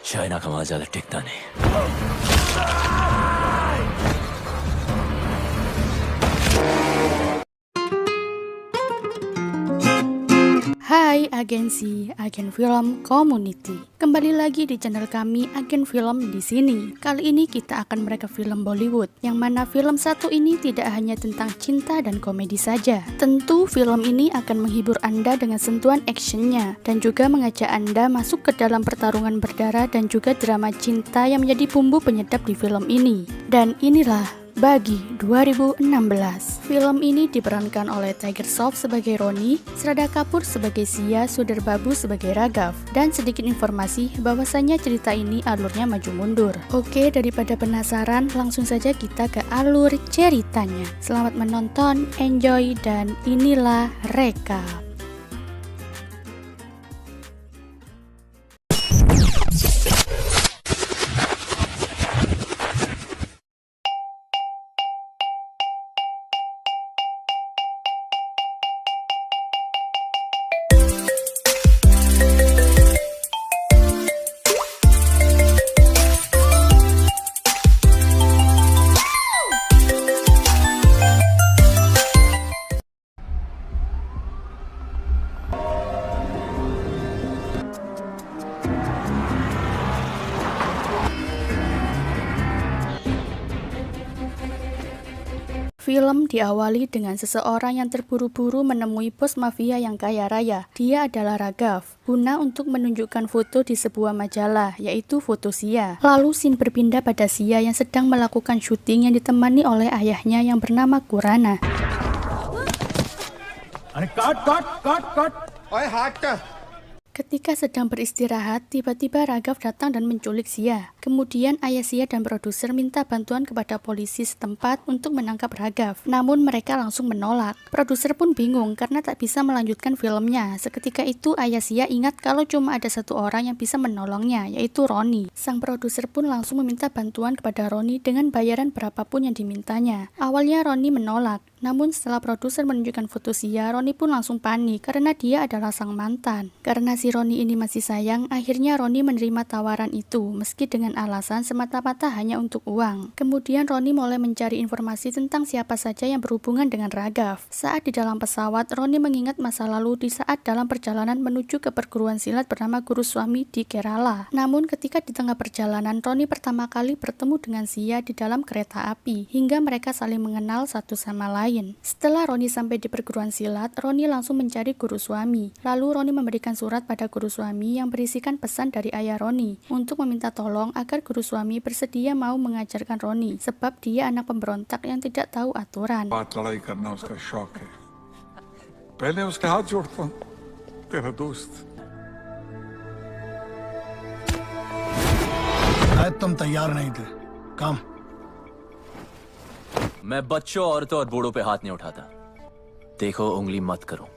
चाइना का माल ज्यादा टिकता नहीं। Hai agensi, Agen Film Community. Kembali lagi di channel kami Agen Film di sini. Kali ini kita akan mereka film Bollywood, yang mana film satu ini tidak hanya tentang cinta dan komedi saja. Tentu film ini akan menghibur Anda dengan sentuhan actionnya dan juga mengajak Anda masuk ke dalam pertarungan berdarah dan juga drama cinta yang menjadi bumbu penyedap di film ini. Dan inilah Bagi 2016. Film ini diperankan oleh Tiger Shroff sebagai Ronnie, Shraddha Kapoor sebagai Sia, Sudhir Babu sebagai Raghav. Dan sedikit informasi bahwasannya cerita ini alurnya maju mundur. Oke, daripada penasaran, langsung saja kita ke alur ceritanya. Selamat menonton, enjoy, dan inilah rekap. Film diawali dengan seseorang yang terburu-buru menemui bos mafia yang kaya raya. Dia adalah Raghav, guna untuk menunjukkan foto di sebuah majalah, yaitu foto Sia. Lalu scene berpindah pada Sia yang sedang melakukan syuting yang ditemani oleh ayahnya yang bernama Khurana. Ketika sedang beristirahat, tiba-tiba Raghav datang dan menculik Sia. Kemudian ayah Sia dan produser minta bantuan kepada polisi setempat untuk menangkap Raghav. Namun mereka langsung menolak. Produser pun bingung karena tak bisa melanjutkan filmnya. Seketika itu ayah Sia ingat kalau cuma ada satu orang yang bisa menolongnya, yaitu Ronnie. Sang produser pun langsung meminta bantuan kepada Ronnie dengan bayaran berapapun yang dimintanya. Awalnya Ronnie menolak. Namun setelah produser menunjukkan foto Sia, Ronnie pun langsung panik karena dia adalah sang mantan. Karena si Ronnie ini masih sayang, akhirnya Ronnie menerima tawaran itu meski dengan alasan semata-mata hanya untuk uang. Kemudian Ronnie mulai mencari informasi tentang siapa saja yang berhubungan dengan Raghav. Saat di dalam pesawat, Ronnie mengingat masa lalu di saat dalam perjalanan menuju ke perguruan silat bernama Guru Swami di Kerala. Namun ketika di tengah perjalanan, Ronnie pertama kali bertemu dengan Sia di dalam kereta api hingga mereka saling mengenal satu sama lain. Setelah Ronnie sampai di perguruan silat, Ronnie langsung mencari Guru Swami. Lalu Ronnie memberikan surat pada Guru Swami yang berisikan pesan dari ayah Ronnie untuk meminta tolong agar Guru Swami bersedia mau mengajarkan Ronnie, sebab dia anak pemberontak yang tidak tahu aturan. लड़ाई करना उसका शौक है। पहले उसके हाथ जोड़ता हूं, तेरा दोस्त। शायद तुम तैयार नहीं थे। काम मैं बच्चों, औरतों और बूढ़ों पे हाथ नहीं उठाता। देखो, उंगली मत करो।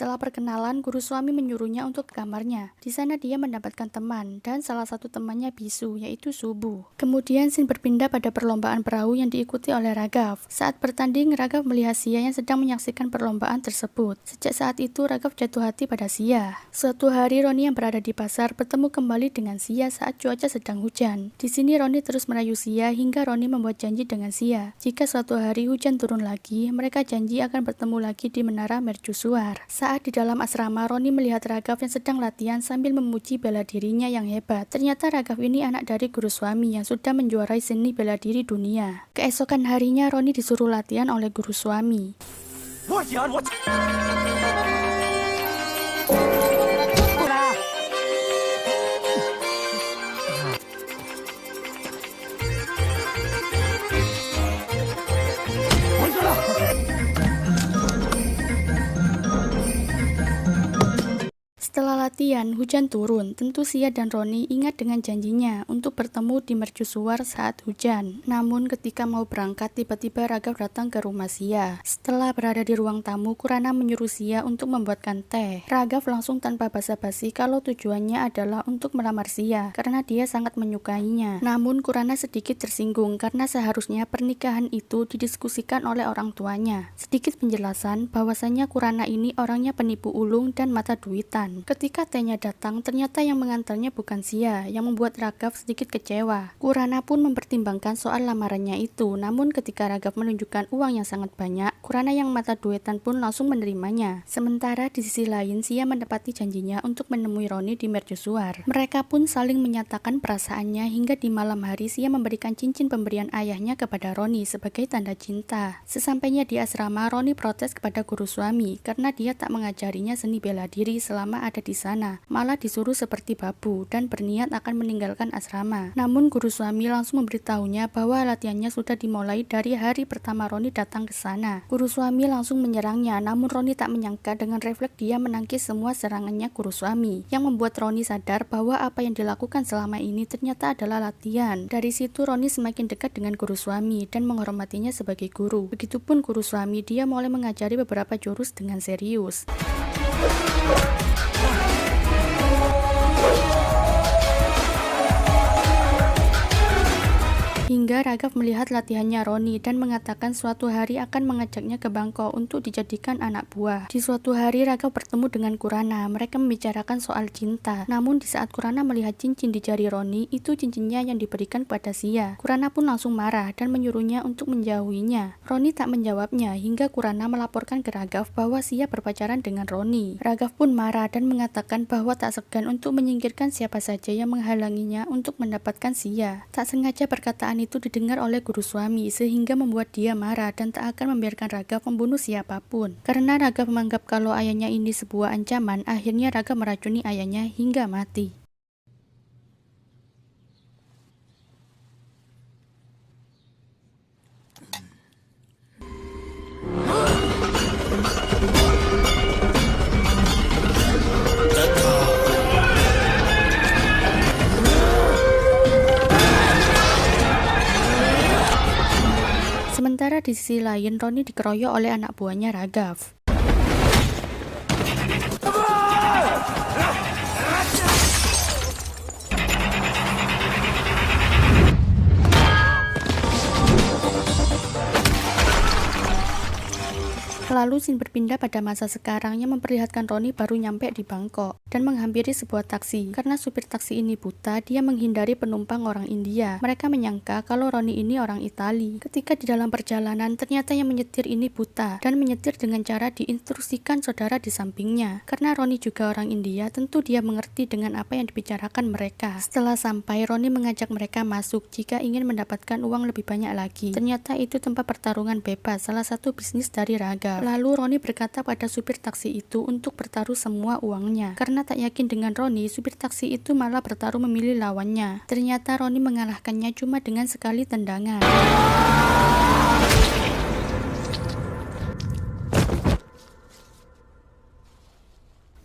Setelah perkenalan, Guru Swami menyuruhnya untuk ke kamarnya. Di sana dia mendapatkan teman, dan salah satu temannya bisu, yaitu Subu. Kemudian scene berpindah pada perlombaan perahu yang diikuti oleh Raghav. Saat bertanding, Raghav melihat Sia yang sedang menyaksikan perlombaan tersebut. Sejak saat itu, Raghav jatuh hati pada Sia. Suatu hari, Ronnie yang berada di pasar bertemu kembali dengan Sia saat cuaca sedang hujan. Di sini Ronnie terus merayu Sia hingga Ronnie membuat janji dengan Sia. Jika suatu hari hujan turun lagi, mereka janji akan bertemu lagi di Menara Mercusuar. Saat di dalam asrama, Ronnie melihat Raghav yang sedang latihan sambil memuji bela dirinya yang hebat. Ternyata Raghav ini anak dari Guru Swami yang sudah menjuarai seni bela diri dunia. Keesokan harinya, Ronnie disuruh latihan oleh Guru Swami. Setelah latihan, hujan turun. Tentu Sia dan Ronnie ingat dengan janjinya untuk bertemu di mercusuar saat hujan. Namun ketika mau berangkat, tiba-tiba Raghav datang ke rumah Sia. Setelah berada di ruang tamu, Khurana menyuruh Sia untuk membuatkan teh. Raghav langsung tanpa basa-basi kalau tujuannya adalah untuk melamar Sia karena dia sangat menyukainya. Namun Khurana sedikit tersinggung karena seharusnya pernikahan itu didiskusikan oleh orang tuanya. Sedikit penjelasan bahwasanya Khurana ini orangnya penipu ulung dan mata duitan. Ketika Ketika T-nya datang, ternyata yang mengantarnya bukan Sia, yang membuat Raghav sedikit kecewa. Kurana pun mempertimbangkan soal lamarannya itu, namun ketika Raghav menunjukkan uang yang sangat banyak, Kurana yang mata duetan pun langsung menerimanya. Sementara di sisi lain, Sia menepati janjinya untuk menemui Roni di mercusuar. Mereka pun saling menyatakan perasaannya hingga di malam hari Sia memberikan cincin pemberian ayahnya kepada Roni sebagai tanda cinta. Sesampainya di asrama, Roni protes kepada guru suami karena dia tak mengajarinya seni bela diri selama ada di sana, malah disuruh seperti babu dan berniat akan meninggalkan asrama. Namun guru suami langsung memberitahunya bahwa latihannya sudah dimulai dari hari pertama Roni datang ke sana. Guru suami langsung menyerangnya, namun Roni tak menyangka dengan refleks dia menangkis semua serangannya guru suami, yang membuat Roni sadar bahwa apa yang dilakukan selama ini ternyata adalah latihan. Dari situ Roni semakin dekat dengan guru suami dan menghormatinya sebagai guru. Begitupun guru suami, dia mulai mengajari beberapa jurus dengan serius. Hingga Raghav melihat latihannya Roni dan mengatakan suatu hari akan mengajaknya ke Bangkok untuk dijadikan anak buah. Di suatu hari Raghav bertemu dengan Kurana. Mereka membicarakan soal cinta. Namun di saat Kurana melihat cincin di jari Roni, itu cincinnya yang diberikan kepada Sia. Kurana pun langsung marah dan menyuruhnya untuk menjauhinya. Roni tak menjawabnya hingga Kurana melaporkan ke Raghav bahwa Sia berpacaran dengan Roni. Raghav pun marah dan mengatakan bahwa tak segan untuk menyingkirkan siapa saja yang menghalanginya untuk mendapatkan Sia. Tak sengaja perkataan itu didengar oleh guru suami sehingga membuat dia marah dan tak akan membiarkan Raghav membunuh siapapun. Karena Raghav menganggap kalau ayahnya ini sebuah ancaman, akhirnya Raghav meracuni ayahnya hingga mati. Sementara di sisi lain, Roni dikeroyok oleh anak buahnya Raghav. Lalu scene berpindah pada masa sekarang yang memperlihatkan Roni baru nyampe di Bangkok dan menghampiri sebuah taksi. Karena supir taksi ini buta, dia menghindari penumpang orang India. Mereka menyangka kalau Roni ini orang Itali. Ketika di dalam perjalanan, ternyata yang menyetir ini buta dan menyetir dengan cara diinstruksikan saudara di sampingnya. Karena Roni juga orang India, tentu dia mengerti dengan apa yang dibicarakan mereka. Setelah sampai, Roni mengajak mereka masuk jika ingin mendapatkan uang lebih banyak lagi. Ternyata itu tempat pertarungan bebas, salah satu bisnis dari Raghav. Lalu Roni berkata pada supir taksi itu untuk bertaruh semua uangnya. Karena tak yakin dengan Roni, supir taksi itu malah bertaruh memilih lawannya. Ternyata Roni mengalahkannya cuma dengan sekali tendangan.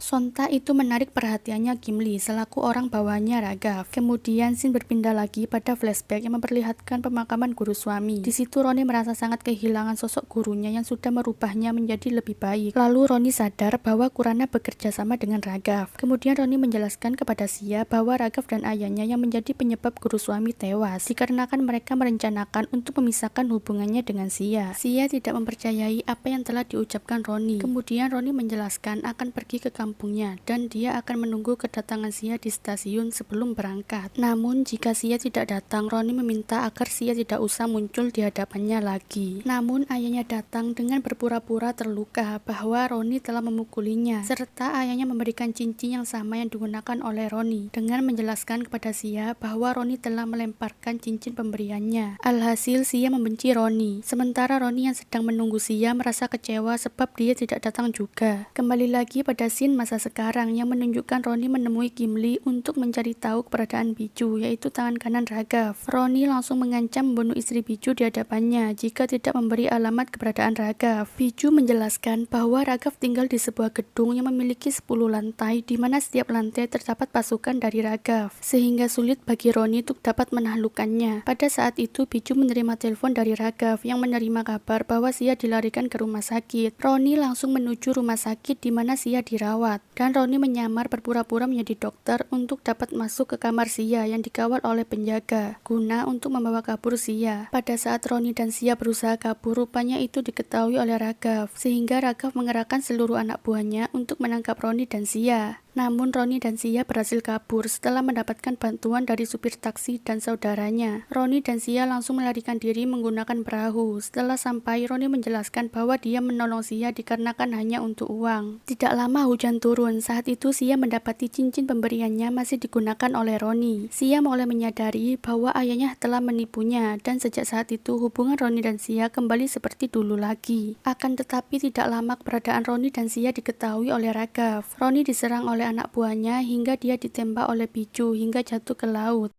Sonta itu menarik perhatiannya Gimli selaku orang bawahannya Raghav. Kemudian scene berpindah lagi pada flashback yang memperlihatkan pemakaman guru suami. Di situ Roni merasa sangat kehilangan sosok gurunya yang sudah merubahnya menjadi lebih baik. Lalu Roni sadar bahwa Kurana bekerja sama dengan Raghav. Kemudian Roni menjelaskan kepada Sia bahwa Raghav dan ayahnya yang menjadi penyebab guru suami tewas, dikarenakan mereka merencanakan untuk memisahkan hubungannya dengan Sia. Sia tidak mempercayai apa yang telah diucapkan Roni. Kemudian Roni menjelaskan akan pergi ke kampungnya dan dia akan menunggu kedatangan Sia di stasiun sebelum berangkat. Namun jika Sia tidak datang, Roni meminta agar Sia tidak usah muncul di hadapannya lagi. Namun ayahnya datang dengan berpura-pura terluka bahwa Roni telah memukulinya, serta ayahnya memberikan cincin yang sama yang digunakan oleh Roni dengan menjelaskan kepada Sia bahwa Roni telah melemparkan cincin pemberiannya. Alhasil Sia membenci Roni, sementara Roni yang sedang menunggu Sia merasa kecewa sebab dia tidak datang juga. Kembali lagi pada scene masa sekarang yang menunjukkan Roni menemui Gimli untuk mencari tahu keberadaan Biju, yaitu tangan kanan Raghav. Roni langsung mengancam membunuh istri Biju di hadapannya jika tidak memberi alamat keberadaan Raghav. Biju menjelaskan bahwa Raghav tinggal di sebuah gedung yang memiliki 10 lantai di mana setiap lantai terdapat pasukan dari Raghav, sehingga sulit bagi Roni untuk dapat menaklukkannya. Pada saat itu Biju menerima telepon dari Raghav yang menerima kabar bahwa Sia dilarikan ke rumah sakit. Roni langsung menuju rumah sakit di mana Sia dirawat. Dan Roni menyamar berpura-pura menjadi dokter untuk dapat masuk ke kamar Sia yang dikawal oleh penjaga, guna untuk membawa kabur Sia. Pada saat Roni dan Sia berusaha kabur, rupanya itu diketahui oleh Raghav, sehingga Raghav mengerahkan seluruh anak buahnya untuk menangkap Roni dan Sia. Namun Roni dan Sia berhasil kabur setelah mendapatkan bantuan dari supir taksi dan saudaranya. Roni dan Sia langsung melarikan diri menggunakan perahu. Setelah sampai, Roni menjelaskan bahwa dia menolong Sia dikarenakan hanya untuk uang. Tidak lama hujan turun. Saat itu Sia mendapati cincin pemberiannya masih digunakan oleh Roni. Sia mulai menyadari bahwa ayahnya telah menipunya, dan sejak saat itu hubungan Roni dan Sia kembali seperti dulu lagi. Akan tetapi tidak lama keberadaan Roni dan Sia diketahui oleh Raghav. Roni diserang oleh anak buahnya hingga dia ditembak oleh Biju hingga jatuh ke laut.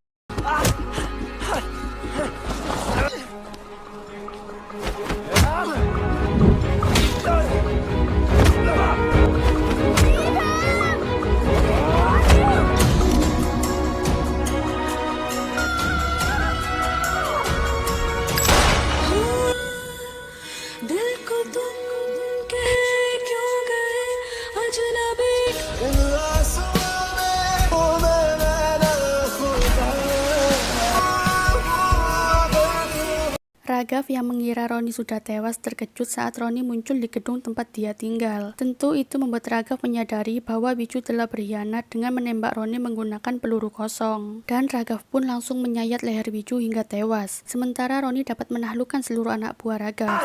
Raghav yang mengira Roni sudah tewas terkejut saat Roni muncul di gedung tempat dia tinggal. Tentu itu membuat Raghav menyadari bahwa Biju telah berkhianat dengan menembak Roni menggunakan peluru kosong. Dan Raghav pun langsung menyayat leher Biju hingga tewas. Sementara Roni dapat menaklukkan seluruh anak buah Raghav.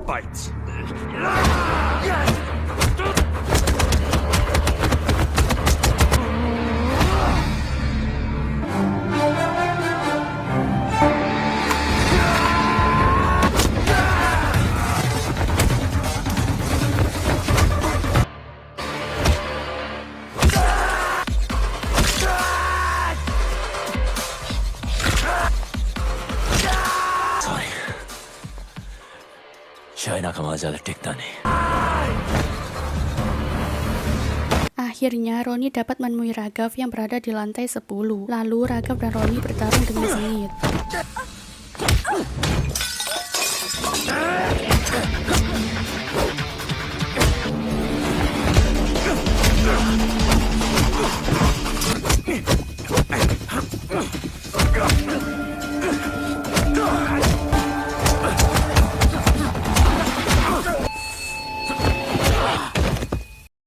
Bites. Sorry. China का माल ज्यादा टिकता नहीं. Akhirnya Roni dapat menemui Raghav yang berada di lantai 10. Lalu Raghav dan Roni bertarung dengan sengit.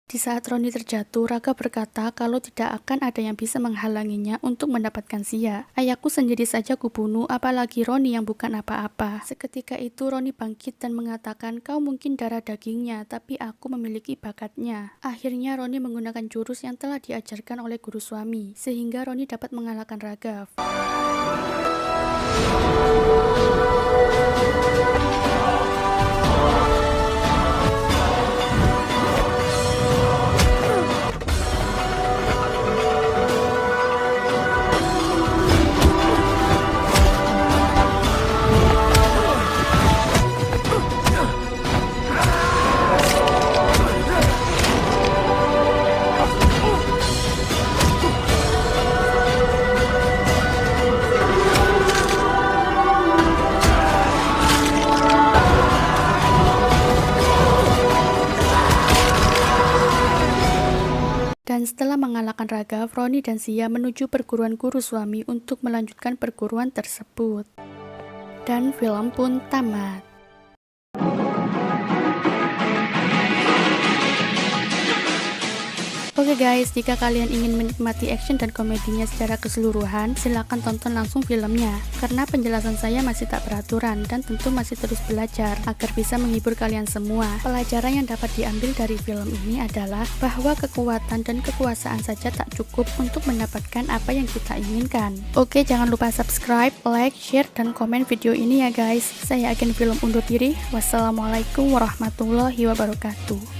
Di saat Roni terjatuh, Raghav berkata kalau tidak akan ada yang bisa menghalanginya untuk mendapatkan Sia. Ayahku sendiri saja kubunuh, apalagi Roni yang bukan apa-apa. Seketika itu Roni bangkit dan mengatakan, kau mungkin darah dagingnya, tapi aku memiliki bakatnya. Akhirnya Roni menggunakan jurus yang telah diajarkan oleh guru suami, sehingga Roni dapat mengalahkan Raghav. Dan setelah mengalahkan Raghav, Roni dan Sia menuju perguruan guru suami untuk melanjutkan perguruan tersebut. Dan film pun tamat. Oke guys, jika kalian ingin menikmati action dan komedinya secara keseluruhan, silakan tonton langsung filmnya. Karena penjelasan saya masih tak beraturan dan tentu masih terus belajar agar bisa menghibur kalian semua. Pelajaran yang dapat diambil dari film ini adalah bahwa kekuatan dan kekuasaan saja tak cukup untuk mendapatkan apa yang kita inginkan. Oke, jangan lupa subscribe, like, share, dan komen video ini ya guys. Saya agen film undur diri. Wassalamualaikum warahmatullahi wabarakatuh.